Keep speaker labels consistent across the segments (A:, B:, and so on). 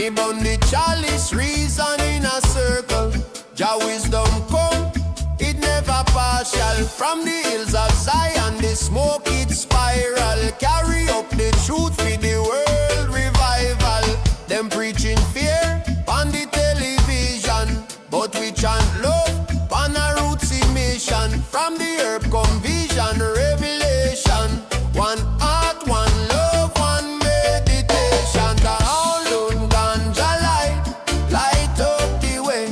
A: Me bun the chalice, reason in a circle. Jah wisdom come, it never partial. From the hills of Zion, the smoke it spiral. Carry up the truth for the world revival. Them preaching fear on the television, but we chant love on a roots mission. From the herb come vision, revelation. One heart, one love, one meditation. The download ganja light up the way.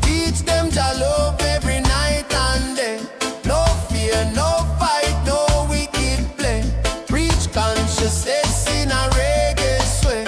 A: Teach them Jah love every night and day. No fear, no fight, no wicked play. Preach consciousness in a reggae sway.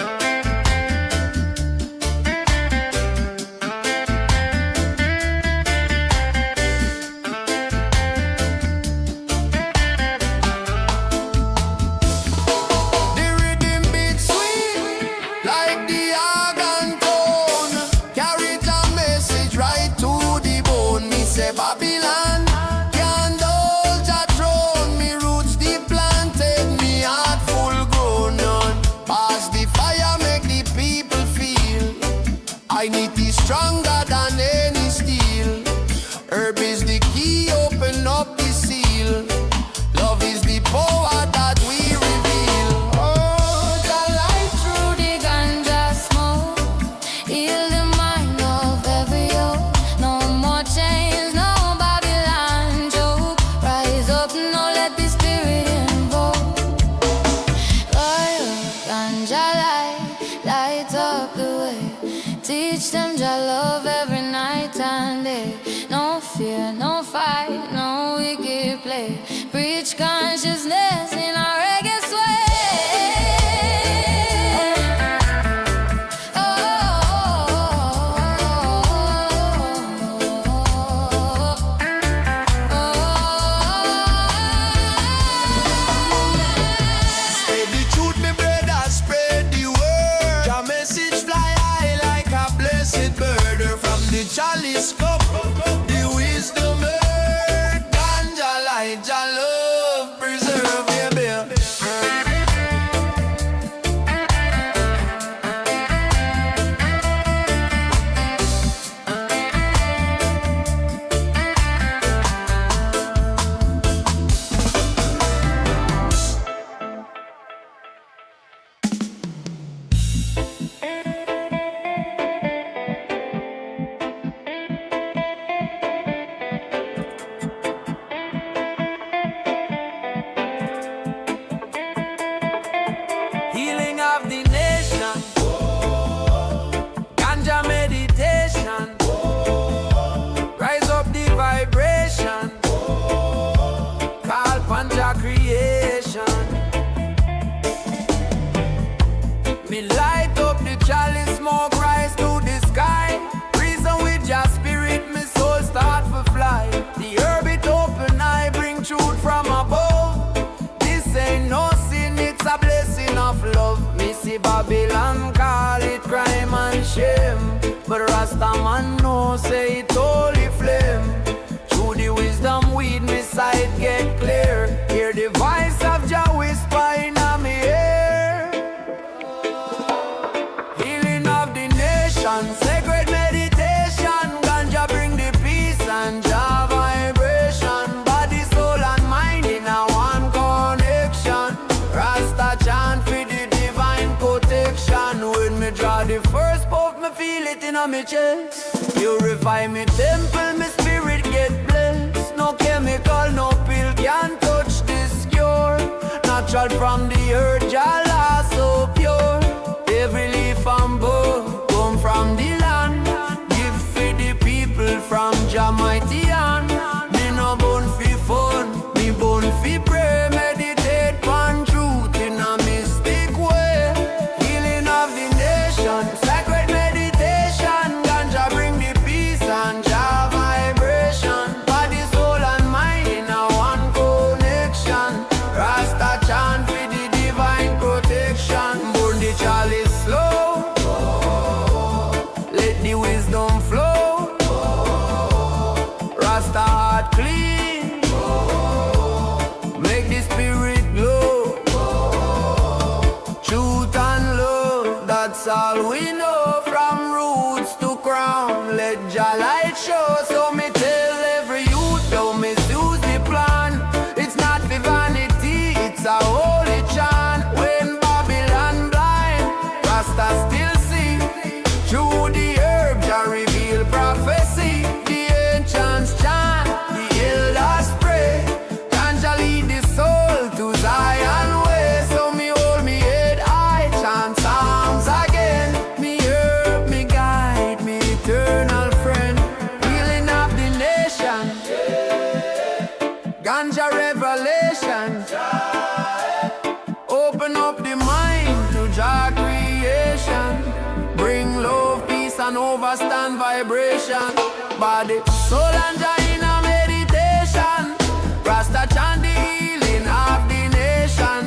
A: The rhythm beat sweet like the organ tone. Carry the message right to the bone. Me say Babylon can't hold Jah throne. Me roots deep planted, me heart full grown on. Pass the fire, make the people feel. I need is stronger than any steel. Herb is the key, open up the seal. Love is the power that we reveal. Oh, Jah light
B: Through the ganja smoke, heal the mind of every yoke. No more chains, no Babylon joke. Rise up, now let the spirit invoke. Fire, ganja light up the way. Teach them Jah love every night and day. No fear, no fight, no wicked play. Preach consciousness in a reggae sway.
A: Spread the truth, me brother, spread the word. Your message fly high like a blessed bird. From the chalice cup, the wisdom heard. Ganja light, Jah love, preserve your beer. Healing of the nation, ganja meditation, rise up the vibration, call panja creation. Me light up the chalice, smoke rise to the sky. Reason with your spirit, me soul start to fly. The herb it open, I bring truth from above. This ain't no sin, it's a blessing of love. Me see Babylon call it crime and shame, but Rasta man know say it holy flame. Through the wisdom weed, me sight get clear. Hear the voice of Jah whisper in me ear. Healing of the nation, sacred meditation. Ganja bring the peace and Jah vibration. Body, soul and mind in a one connection. Rasta chant for the divine protection. When me draw the first puff, me feel it in my chest. Purify me temple, me spirit get blessed. No chemical, no pill can touch this cure. Natural from the earth, Jah law so pure. Every leaf and bud come from the land. Give for the people from Jah mighty hand. Me no born fi fun, me born fi pray. Meditate on truth in a mystic way. Healing of the nation, sacred meditation. Ganja bring the peace and Jah vibration. Body, soul and mind in a one connection. Rasta chant for the divine protection. all we know, from roots to crown. Let Jah light show, so me tell every youth, don't misuse the plan. It's not for vanity, it's a holy chant. When Babylon blind, Rasta still see. Through the herb, Jah reveal prophecy. The ancients chant, the elders pray. Ganja lead the soul to Zion way. So me hold me head high, chant psalms again. Me herb, me guide, me eternal friend. Healing of the nation, Ganja revelation. Open up the mind to Jah creation. Bring love, peace and overstand vibration. Body, soul and Jah in a meditation. Rasta chant the healing of the nation.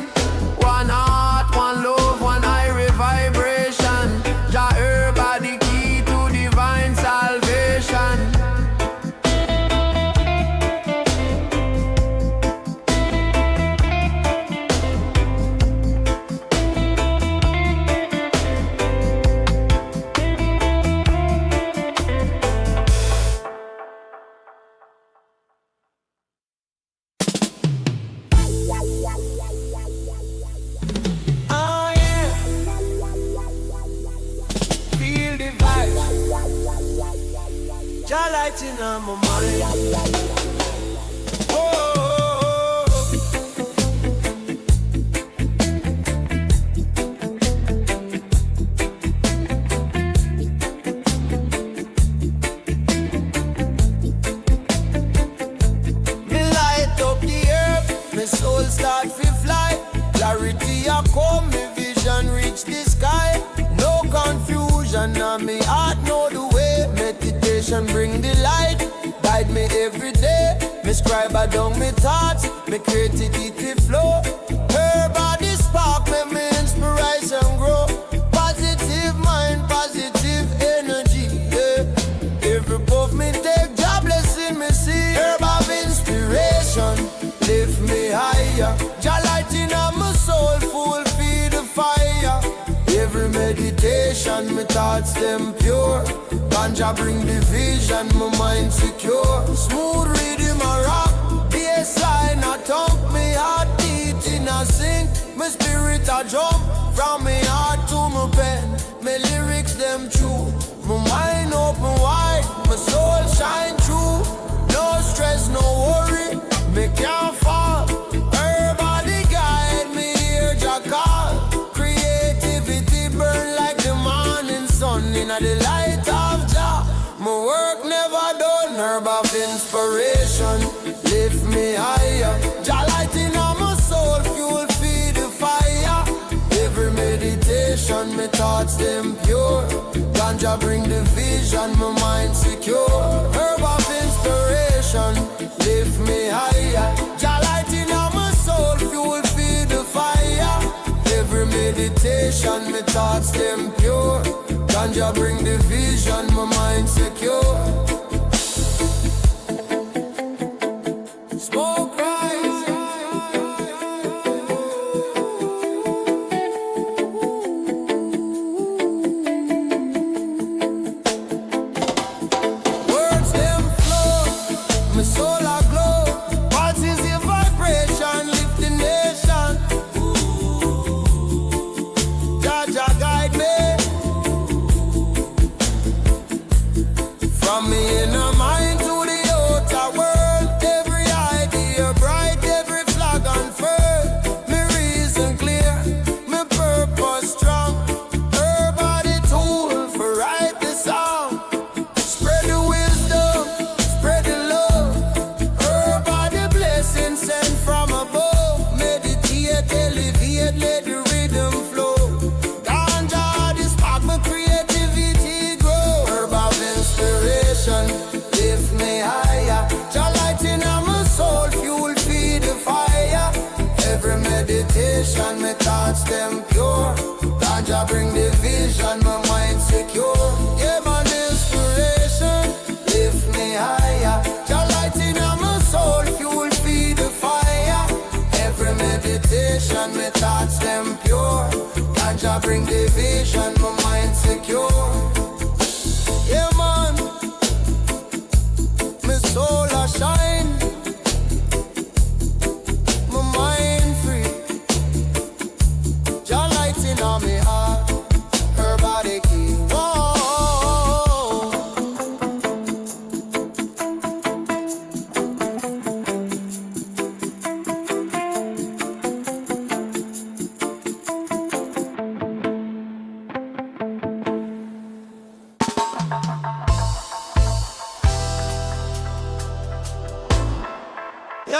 A: One heart, one love, one Irie vibration. Jah herb are the key to divine salvation. Oh yeah, feel the vibes. Jah lighting on my mind. Oh, me light up the earth, my soul start to fly. Clarity a come, me vision reach the sky. No confusion, and me heart know the way. Meditation bring the light, guide me every day. Me scribe a down me thoughts, me creativity flow. Her body spark, make me inspiration grow. Positive mind, positive energy, yeah. Every puff me take, Jah blessing me see. Herb of inspiration, lift me higher. Jah lighting on my soul, full feed the fire. Every meditation, my thoughts them pure. Ganja bring the vision, my mind secure. Smooth rhythm a rock, bassline a thump. Me heart beat in a sync, my spirit a jump. From me heart to my pen, my lyrics them true. My mind open wide, my soul shine true. No stress, no worry, me can't fall. Everybody guide me, hear Jah call. Creativity burn like the morning sun in the light of Jah. My work never done, herb of inspiration, lift me higher. Jah lighting on my soul, fuel feed the fire. Every meditation, my thoughts them pure. Ganja bring the vision, my mind secure. Herb of inspiration, lift me higher. Jah lighting on my soul, fuel feed the fire. Every meditation, my thoughts them pure. Ganja bring the vision, my mind secure. Smoke rise. Words them flow, my soul a glow. Positive vibration, lift the nation. Jah Jah guide me. From me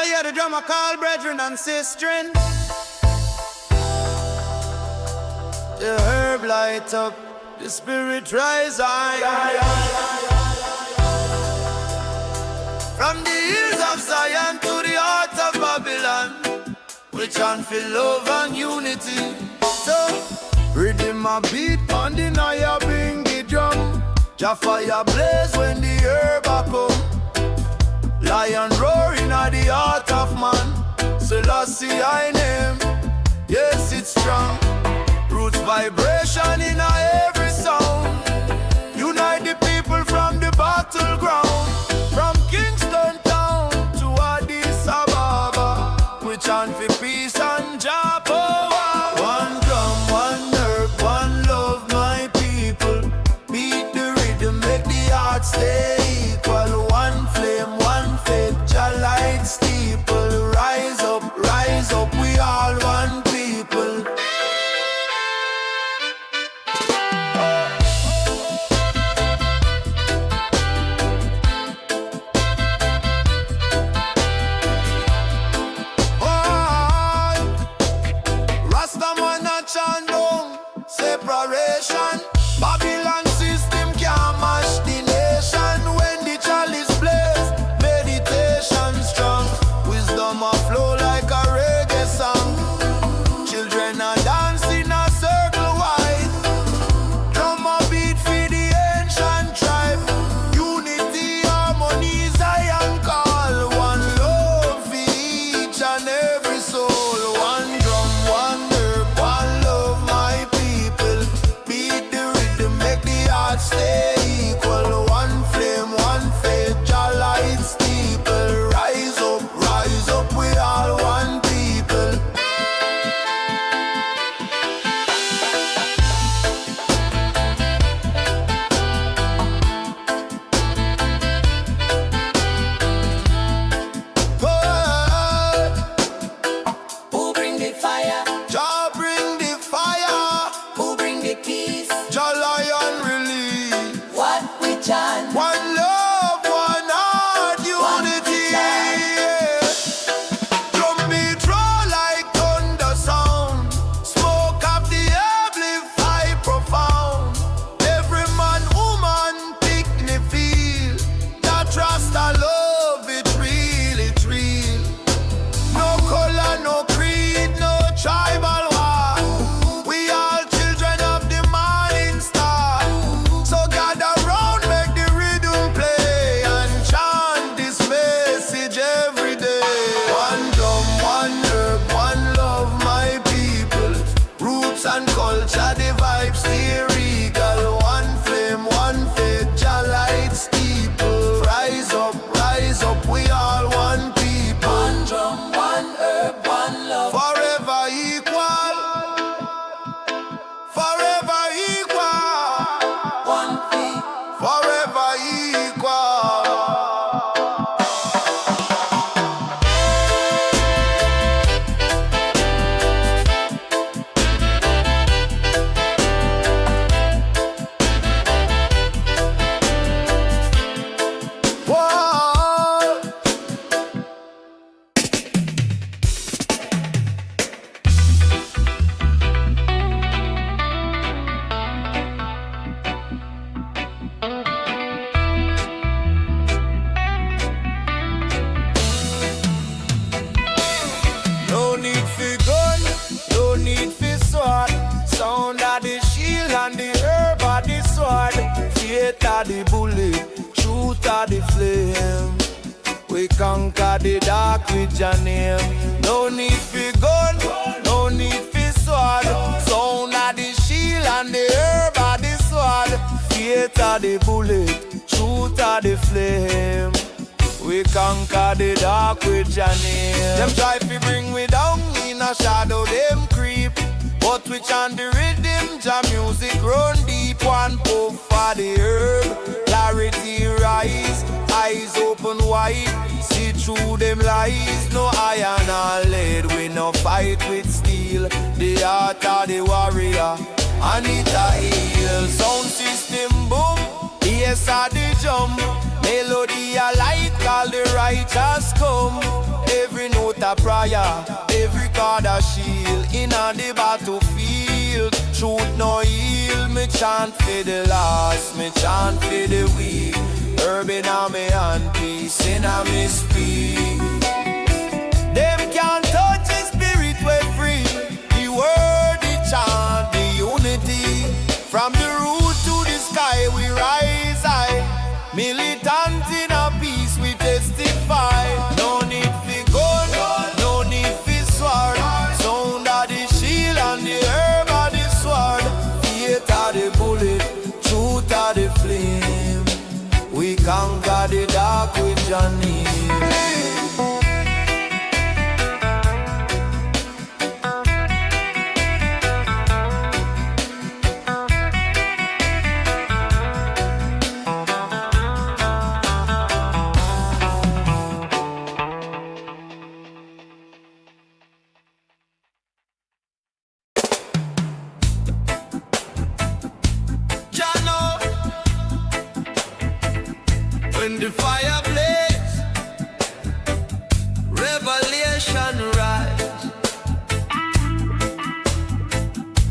A: I hear the drummer call brethren and sistren. The herb light up, the spirit rise high. From the hills of Zion to the heart of Babylon, we chant for love and unity. So, rhythm a beat on the Naya bring the drum. Jah fire blaze when the herb a come. Lion roaring at the heart of man. Selassie I name, yes it's strong. Roots vibration in every sound. Unite the people from the battleground. From Kingston town to Addis Ababa, we chant for peace and Jah power. One drum, one herb, one love, my people. Beat the rhythm, make the heart stay equal. One flame, one faith, Jah light steeple. Rise up, we all one people. Separation, Babylon system can't mash the nation. When the chalice blaze, meditation strong. Wisdom a flow like a reggae song. Children are dancing a circle wide. Drum a beat for the ancient tribe. Unity, harmony, Zion call. One love for each and every soul. One drum, one herb, one love, my people. Beat the rhythm, make the heart stay equal. One flame, one faith, Jah light steeple. Rise up, we all one people. Who bring the fire? Jah bring the fire. Who bring the peace? Jah lion release. What we chant? One love, one heart, unity. Drum beat roll like thunder sound. Smoke up the amplify profound. Every man, woman, picnic feel. That Rasta love, it real, it real. No color, no creed, no tribal war. We all children of the morning star. So gather round, make the rhythm play and chant this message every day. One drum, one herb, one love, my people. Roots and culture, the vibes stay regal. One flame, one faith, Jah light steeple. Rise up, we all one people. One drum, one herb, one love. Forever equal. Forever equal. One feet. Forever equal. Whoa. No need for gun, no need for sword. Sound of the shield and the herb of the sword. Faith of the bullet, truth of the flame. We conquer the dark with your name. No need for gun, no need for sword. Sound of the shield and the herb of the sword. Faith of the bullet, truth of the flame. We conquer the dark with your name. Them try to bring we down in a shadow, them creep. But we chant the rhythm, Jah music run deep. One puff for the herb, clarity rise. Eyes open wide, see through them lies. No iron or lead, we no fight with steel. The heart of the warrior, and it a heal. Sound system boom, yes are the jump. Melody a light, call the righteous come. Every a prayer. Every card a shield in on the battlefield. Truth no heal, me chant for the lost, me chant for the weak. Herb in a me and peace in a me speak. Them can't touch the spirit we're free. The word, the chant, the unity. From the root to the sky we rise high. Militant in a peace we testify. No need for gun, no need for sword. Sound of the shield and the herb of the sword. Faith of the bullet, truth of the flame. We conquer the dark with your name. When the fire blaze, revelation rise.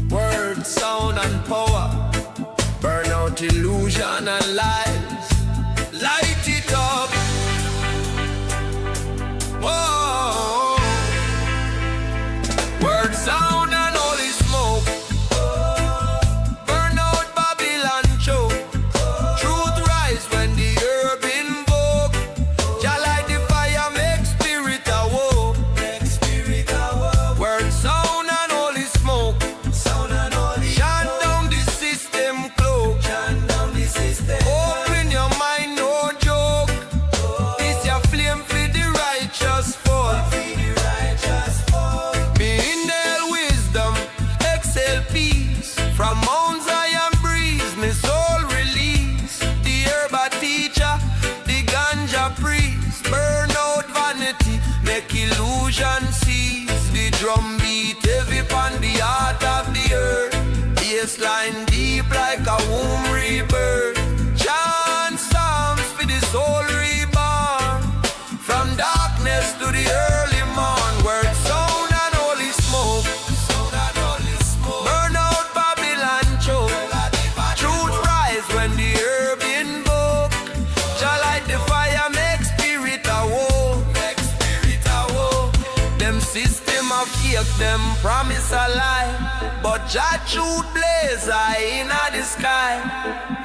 A: Word, sound and power, burn out illusion and lies. Light it up. Whoa. Word, sound and holy smoke, burn out Babylon choke. Truth rise when the herb invoke. Jah light the fire, make spirit awoke. Word, sound and holy smoke, shut down the system cloak. Open your mind, no joke. This your flame for the righteous fall. Be in their wisdom, exhale peace. From Mount Zion breeze, me soul release. The herb teacher, the ganja priest. Burn out vanity, make illusion cease. The drum beat heavy upon the heart of the earth. Bassline deep like a womb rebirth. Chant psalms for the soul reborn. From darkness to the early morn. Word, sound and holy smoke, burn out Babylon choke. Truth rise when the herb invoke. Jah light the fire, make spirit awoke. Them system of fake, them promise a lie. But Jah truth blaze high in the sky.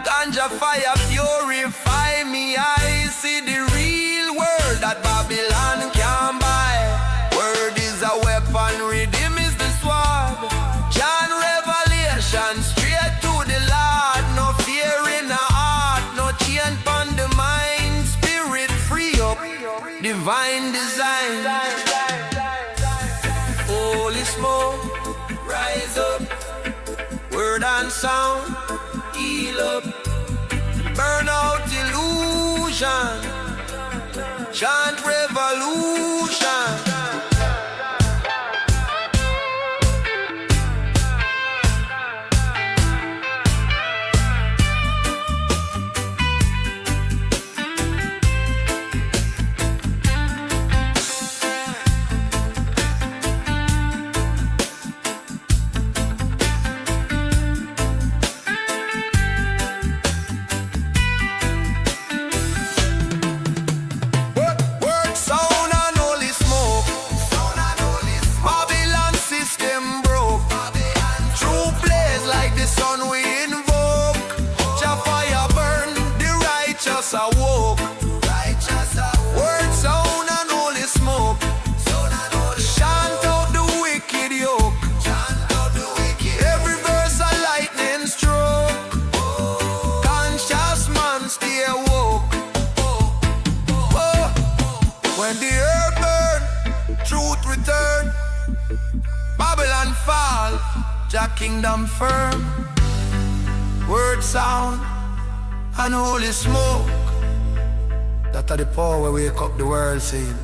A: Ganja fire purify me. I see the real world that Babylon can't buy. Word is a weapon, riddim is the sword. John revelation straight to the Lord. No fear in the heart, no chain upon the mind. Spirit free up, divine design. Holy smoke, rise up. Word and sound, heal up. Burn out illusion, chant revolution. Word, sound and holy smoke. Babylon system broke. True blaze like the sun we invoke. Jah fire burn, the righteous awoke. Word, sound and holy smoke. Chant out the wicked yoke. Every verse a lightning stroke. Conscious man stay woke. When the herb burn, truth return. Babylon fall, Jah kingdom firm. Word, sound and holy smoke. That are the power we wake up the world scene.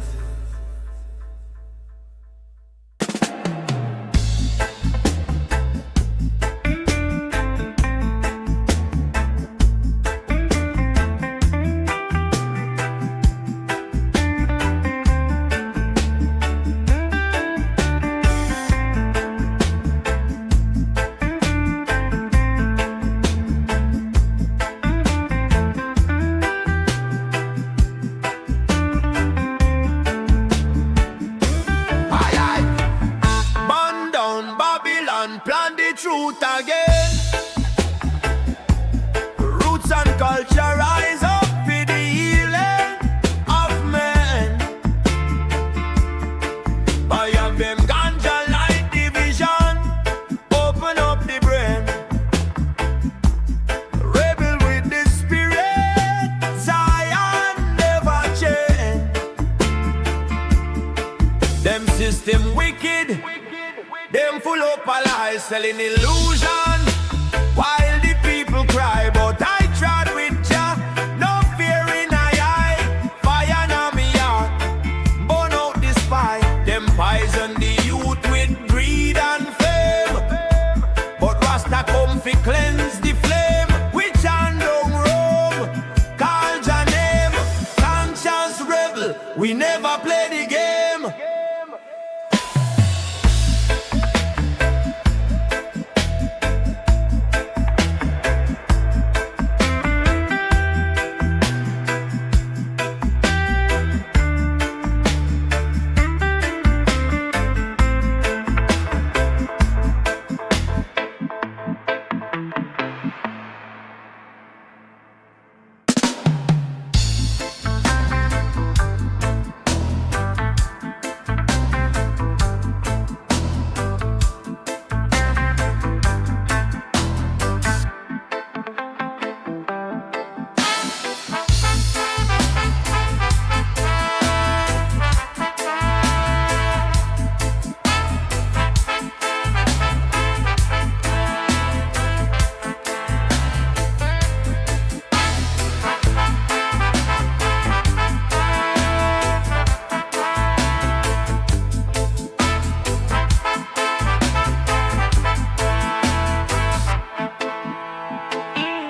A: selling illusion, while the people cry. But I trod with Jah, no fear in eye, fire na me heart, burn out the spy. Them poison the youth with greed and fame, but Rasta come fi cleanse the flame. We chant down Rome, call Jah name, conscious rebel, we never play the game.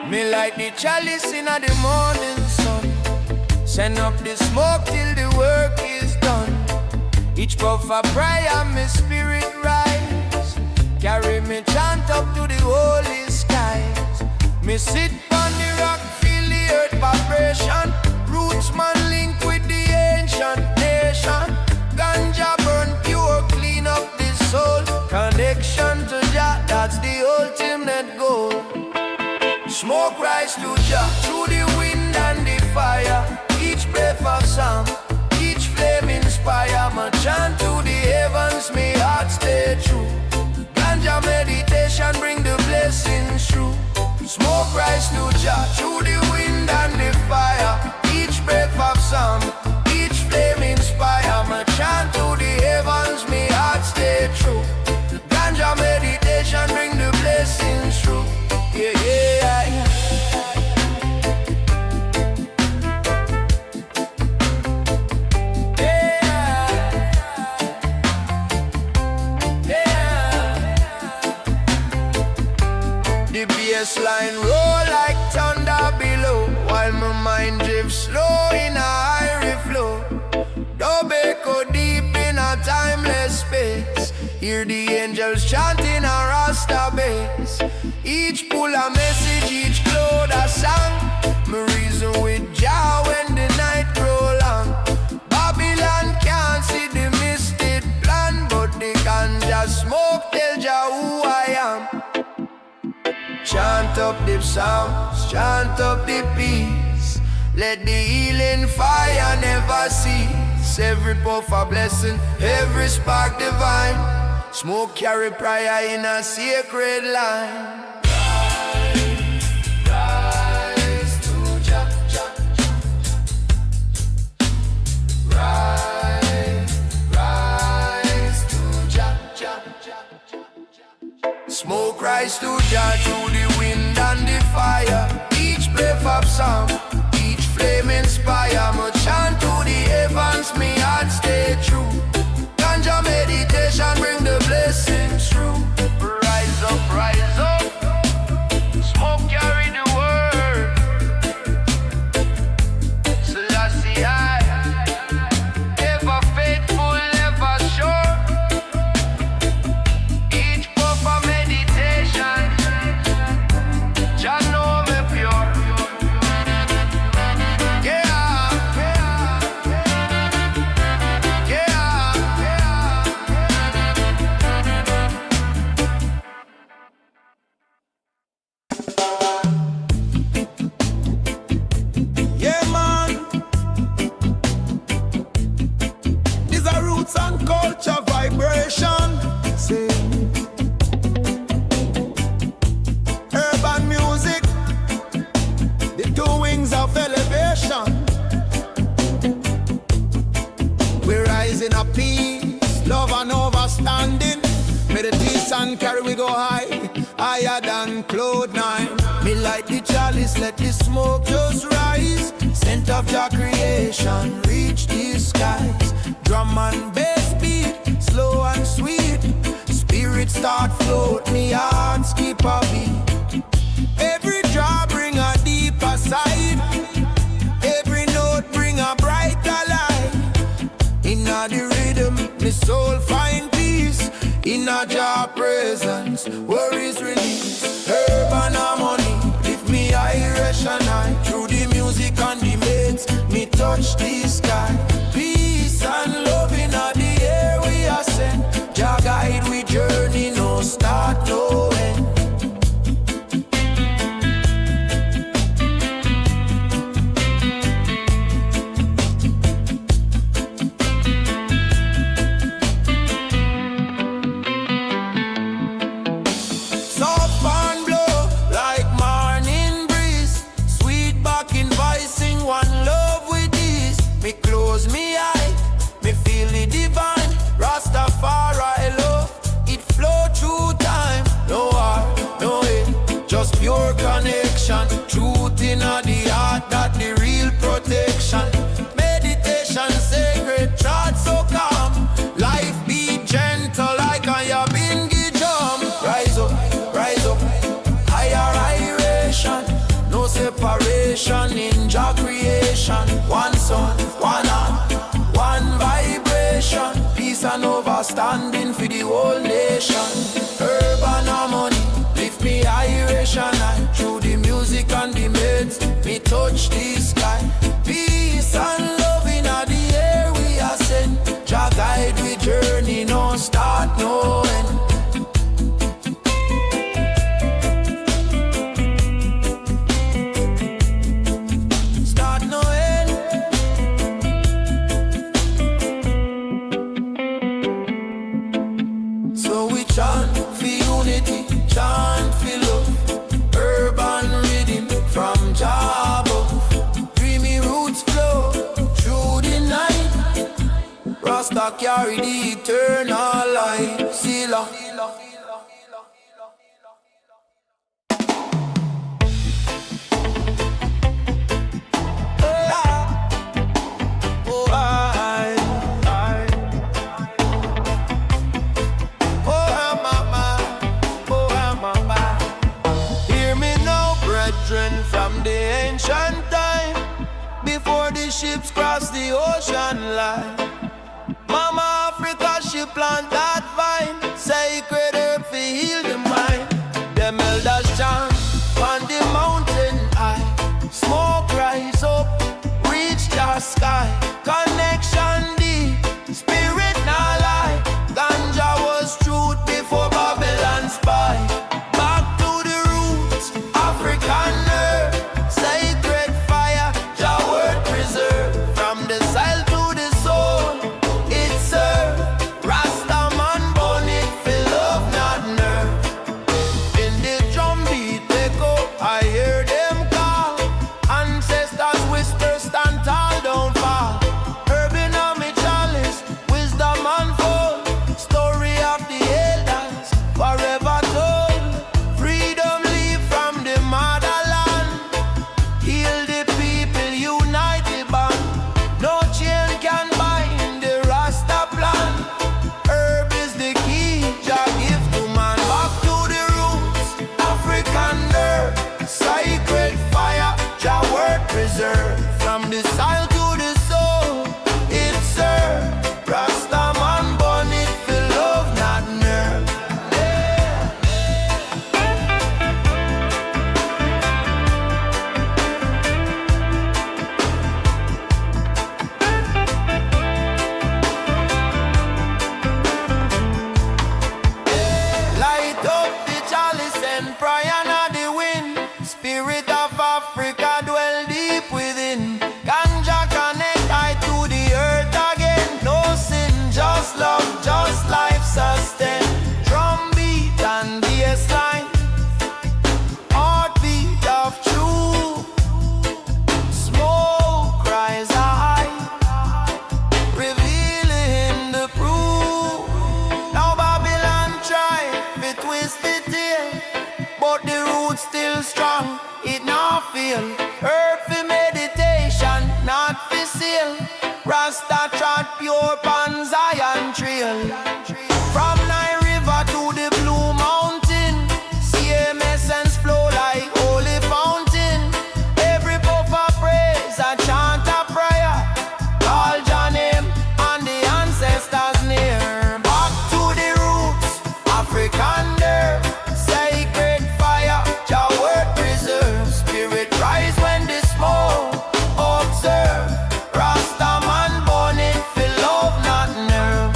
A: Me light the chalice in the morning sun, send up the smoke till the work is done. Each puff of prayer, my spirit rise, carry me chant up to the holy skies. Me sit on the rock, feel the earth vibration. Roots man link with the ancient nation. Ganja burn pure, clean up the soul. Connection to Jah, that's the ultimate goal. Smoke rise to Jah through the wind and the fire. Each breath of song, each flame inspire. My chant to the heavens, me heart stay true. Ganja meditation bring the blessings through. Smoke rise to Jah through the wind and the fire. Each breath of song, each flame inspire. My chant to the heavens, me heart stay true. Ganja meditation bring the blessings through. Yeah, yeah, yeah. The bassline roll like thunder below, while my mind drifts slow in a Irie flow. Dub echo deep in a timeless space. Hear the angels chanting a Rasta bass. Each pull a message, each cloud a song. Me reason with Jah when the night grow long. Babylon can't see the misted plan, but they can just smoke tell Jah who I am. Chant up the psalms, chant up the peace. Let the healing fire never cease. Every puff a blessing, every spark divine. Smoke carry prayer in a sacred line. Rise to Jah, Jah, Jah. Rise to Jah, Jah, Jah. Smoke rise to Jah through the wind and the fire. Each breath of song, each flame inspire. Me chant to the heavens, me heart stay true. Ganja meditation bring the blessings through. Rise up, rise up. and carry we go high, higher than cloud9. Me light the chalice, let the smoke just rise. Scent of Jah creation, reach the skies. Drum and bass beat, slow and sweet. Spirit start float, me heart skip a beat. Every draw bring a deeper side. Every note bring a brighter light. Inna the rhythm, me soul find peace. Inna Jah presence, worries release. Urban harmony, lift me Irish and I. Through the music and the mates, me touch the sky. Peace and love inna the air we ascend. Jah guide we journey, no start, no end. Me eye, me feel the divine Rastafari love, it flow through time. No heart, no hate, just pure connection. Truth in the heart, that the real protection. Meditation sacred, thought so calm. Life be gentle like a yabingi jump. Rise up, higher iration. No separation in Jah creation. One sun, one heart, one vibration. Peace and overstanding for the whole nation. Urban harmony, lift me Irish and I. Through the music and the mates, me touch the sky. Peace and love in the air we ascend. Jah guide we journey, no start, no end. Chant for unity, chant for love. Urban rhythm from Jah above. Dreamy roots flow through the night. Rasta carry the eternal light. Sila. From the ancient time, before the ships crossed the ocean line, Mama Africa, she plant that vine. Sacred earth, to heal the mind. Them elders chant on the mountain high. Smoke rise up, reach the sky. Connection deep, spirit not lie. Ganja was truth before Babylon spy. Back to the roots, African earth. Sacred fire, Jah word preserve. From the soil to the soul, it serve. Rasta man born it for love, not nerve. In the drum beat echo, I hear them call. Ancestors whisper, stand tall, don't fall. Herb in me chalice, wisdom unfold. Story of the elders, forever told. Freedom leave from the motherland. Heal the people, unite the band. No chain can bind the Rasta plan. Herb is the key, Jah give to man. Back to the roots, African earth. Sacred fire, Jah word preserve. From the soil to the soul, it serve. Rasta man born it for love, not nerve. Light up the chalice and prayer na the wind. Spirit of Africa dwell deep within. Ganja real. Herb for meditation, not for sale. Rasta trot pure pan Zion trail. From Nile River to the Blue Mountain, same essence flow like holy fountain. Every puff of praise, a chant a prayer. Call Jah name and the ancestors near. Back to the roots, African nerve. Sacred fire, Jah word preserve. Spirit rise when the smoke observe. Rasta man born it for love, not nerve.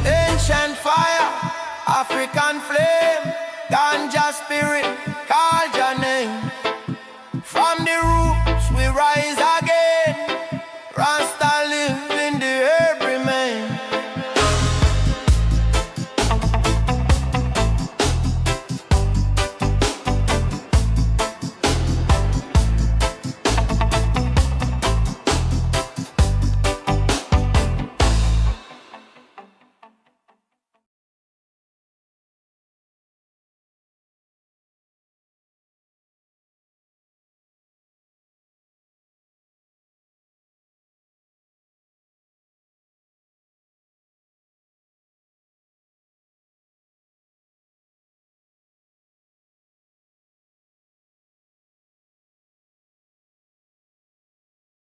A: Ancient fire, African flame, ganja spirit, call Jah name. From the roots we rise again.